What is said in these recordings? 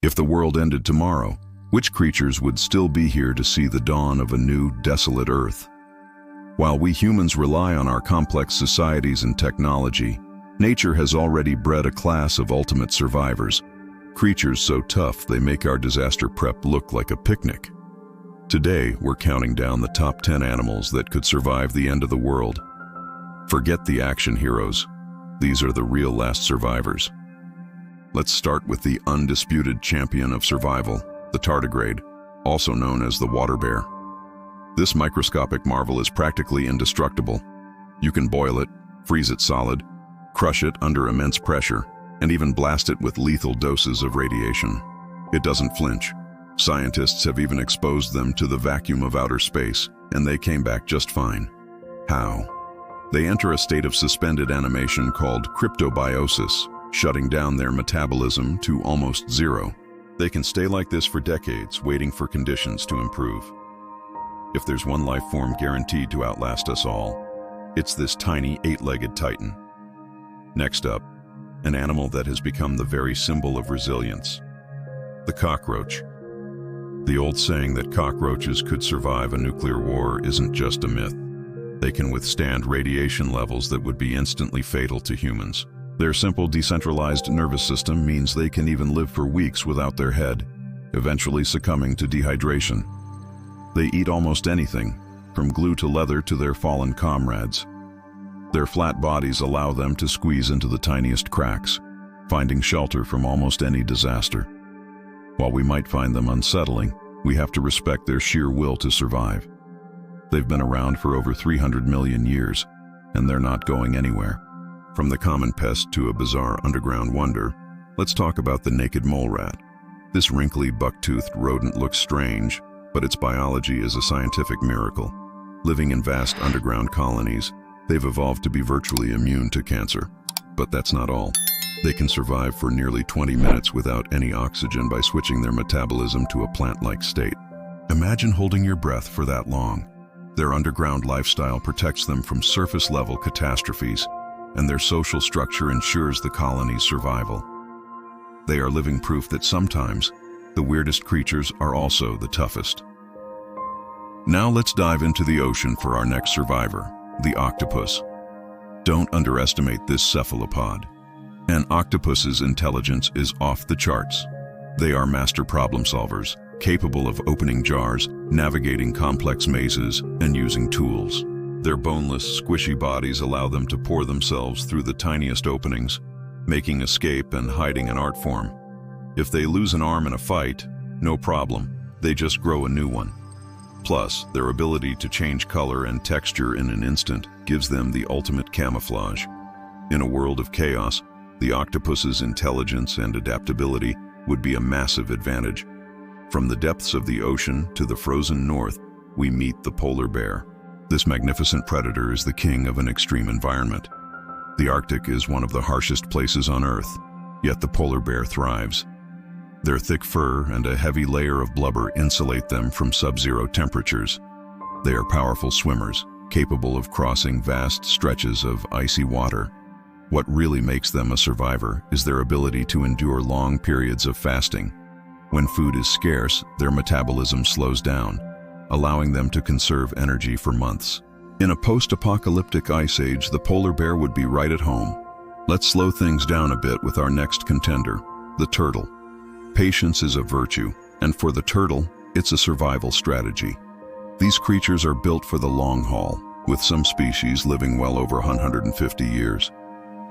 If the world ended tomorrow, which creatures would still be here to see the dawn of a new, desolate Earth? While we humans rely on our complex societies and technology, nature has already bred a class of ultimate survivors, creatures so tough they make our disaster prep look like a picnic. Today, we're counting down the top 10 animals that could survive the end of the world. Forget the action heroes. These are the real last survivors. Let's start with the undisputed champion of survival, the tardigrade, also known as the water bear. This microscopic marvel is practically indestructible. You can boil it, freeze it solid, crush it under immense pressure, and even blast it with lethal doses of radiation. It doesn't flinch. Scientists have even exposed them to the vacuum of outer space, and they came back just fine. How? They enter a state of suspended animation called cryptobiosis, shutting down their metabolism to almost zero. They can stay like this for decades, waiting for conditions to improve. If there's one life form guaranteed to outlast us all, it's this tiny 8-legged titan. Next up, an animal that has become the very symbol of resilience: the cockroach. The old saying that cockroaches could survive a nuclear war isn't just a myth. They can withstand radiation levels that would be instantly fatal to humans. Their simple decentralized nervous system means they can even live for weeks without their head, eventually succumbing to dehydration. They eat almost anything, from glue to leather to their fallen comrades. Their flat bodies allow them to squeeze into the tiniest cracks, finding shelter from almost any disaster. While we might find them unsettling, we have to respect their sheer will to survive. They've been around for over 300 million years, and they're not going anywhere. From the common pest to a bizarre underground wonder, let's talk about the naked mole rat. This wrinkly, buck-toothed rodent looks strange, but its biology is a scientific miracle. Living in vast underground colonies, they've evolved to be virtually immune to cancer. But that's not all. They can survive for nearly 20 minutes without any oxygen by switching their metabolism to a plant-like state. Imagine holding your breath for that long. Their underground lifestyle protects them from surface-level catastrophes, and their social structure ensures the colony's survival. They are living proof that sometimes the weirdest creatures are also the toughest. Now let's dive into the ocean for our next survivor, the octopus. Don't underestimate this cephalopod. An octopus's intelligence is off the charts. They are master problem solvers, capable of opening jars, navigating complex mazes, and using tools. Their boneless, squishy bodies allow them to pour themselves through the tiniest openings, making escape and hiding an art form. If they lose an arm in a fight, no problem, they just grow a new one. Plus, their ability to change color and texture in an instant gives them the ultimate camouflage. In a world of chaos, the octopus's intelligence and adaptability would be a massive advantage. From the depths of the ocean to the frozen north, we meet the polar bear. This magnificent predator is the king of an extreme environment. The Arctic is one of the harshest places on Earth, yet the polar bear thrives. Their thick fur and a heavy layer of blubber insulate them from sub-zero temperatures. They are powerful swimmers, capable of crossing vast stretches of icy water. What really makes them a survivor is their ability to endure long periods of fasting. When food is scarce, their metabolism slows down, allowing them to conserve energy for months. In a post-apocalyptic ice age, the polar bear would be right at home. Let's slow things down a bit with our next contender, the turtle. Patience is a virtue, and for the turtle, it's a survival strategy. These creatures are built for the long haul, with some species living well over 150 years.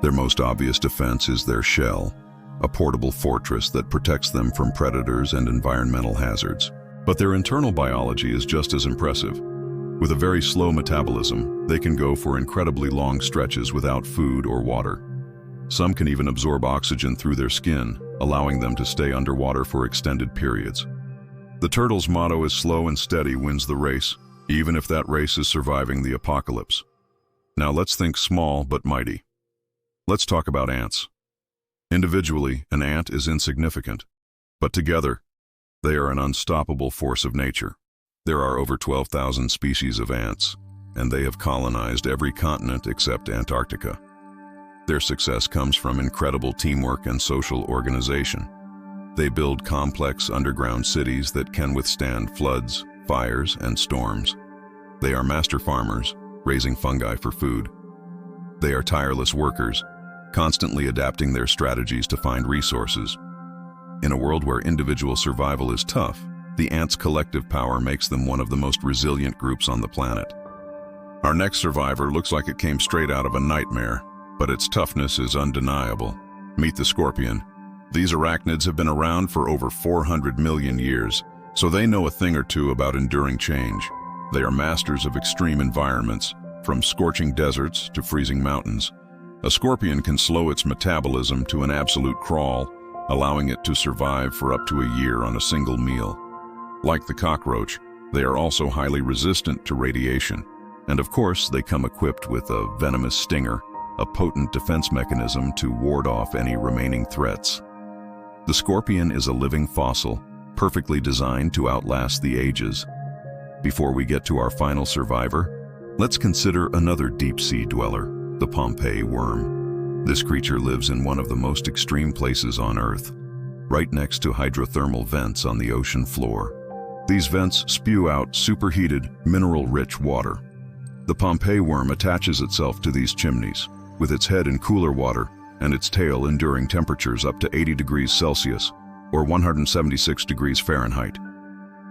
Their most obvious defense is their shell, a portable fortress that protects them from predators and environmental hazards. But their internal biology is just as impressive. With a very slow metabolism, they can go for incredibly long stretches without food or water. Some can even absorb oxygen through their skin, allowing them to stay underwater for extended periods. The turtle's motto is slow and steady wins the race, even if that race is surviving the apocalypse. Now let's think small but mighty. Let's talk about ants. Individually, an ant is insignificant, but together, they are an unstoppable force of nature. There are over 12,000 species of ants, and they have colonized every continent except Antarctica. Their success comes from incredible teamwork and social organization. They build complex underground cities that can withstand floods, fires, and storms. They are master farmers, raising fungi for food. They are tireless workers, constantly adapting their strategies to find resources. In a world where individual survival is tough, the ants' collective power makes them one of the most resilient groups on the planet. Our next survivor looks like it came straight out of a nightmare, but its toughness is undeniable. Meet the scorpion. These arachnids have been around for over 400 million years, so they know a thing or two about enduring change. They are masters of extreme environments, from scorching deserts to freezing mountains. A scorpion can slow its metabolism to an absolute crawl, allowing it to survive for up to a year on a single meal. Like the cockroach, they are also highly resistant to radiation. And of course, they come equipped with a venomous stinger, a potent defense mechanism to ward off any remaining threats. The scorpion is a living fossil, perfectly designed to outlast the ages. Before we get to our final survivor, let's consider another deep-sea dweller, the Pompeii worm. This creature lives in one of the most extreme places on Earth, right next to hydrothermal vents on the ocean floor. These vents spew out superheated, mineral-rich water. The Pompeii worm attaches itself to these chimneys, with its head in cooler water and its tail enduring temperatures up to 80 degrees Celsius, or 176 degrees Fahrenheit.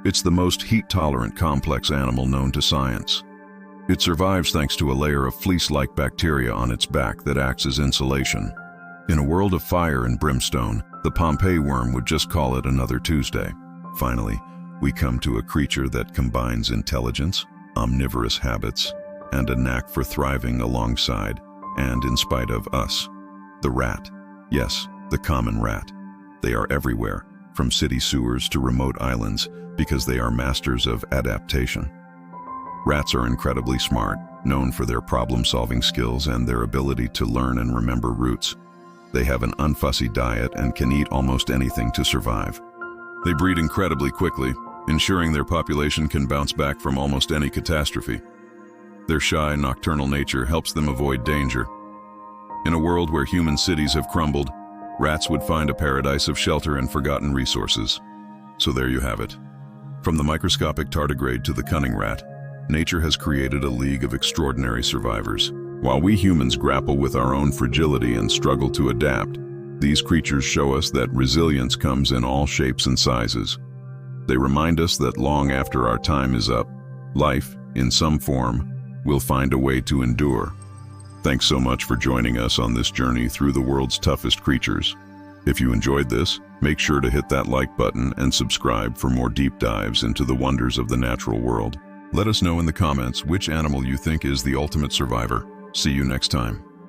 It's the most heat-tolerant complex animal known to science. It survives thanks to a layer of fleece-like bacteria on its back that acts as insulation. In a world of fire and brimstone, the Pompeii worm would just call it another Tuesday. Finally, we come to a creature that combines intelligence, omnivorous habits, and a knack for thriving alongside and in spite of us. The rat. Yes, the common rat. They are everywhere, from city sewers to remote islands, because they are masters of adaptation. Rats are incredibly smart, known for their problem-solving skills and their ability to learn and remember routes. They have an unfussy diet and can eat almost anything to survive. They breed incredibly quickly, ensuring their population can bounce back from almost any catastrophe. Their shy, nocturnal nature helps them avoid danger. In a world where human cities have crumbled, rats would find a paradise of shelter and forgotten resources. So there you have it. From the microscopic tardigrade to the cunning rat, nature has created a league of extraordinary survivors. While we humans grapple with our own fragility and struggle to adapt, these creatures show us that resilience comes in all shapes and sizes. They remind us that long after our time is up, life, in some form, will find a way to endure. Thanks so much for joining us on this journey through the world's toughest creatures. If you enjoyed this, make sure to hit that like button and subscribe for more deep dives into the wonders of the natural world. Let us know in the comments which animal you think is the ultimate survivor. See you next time.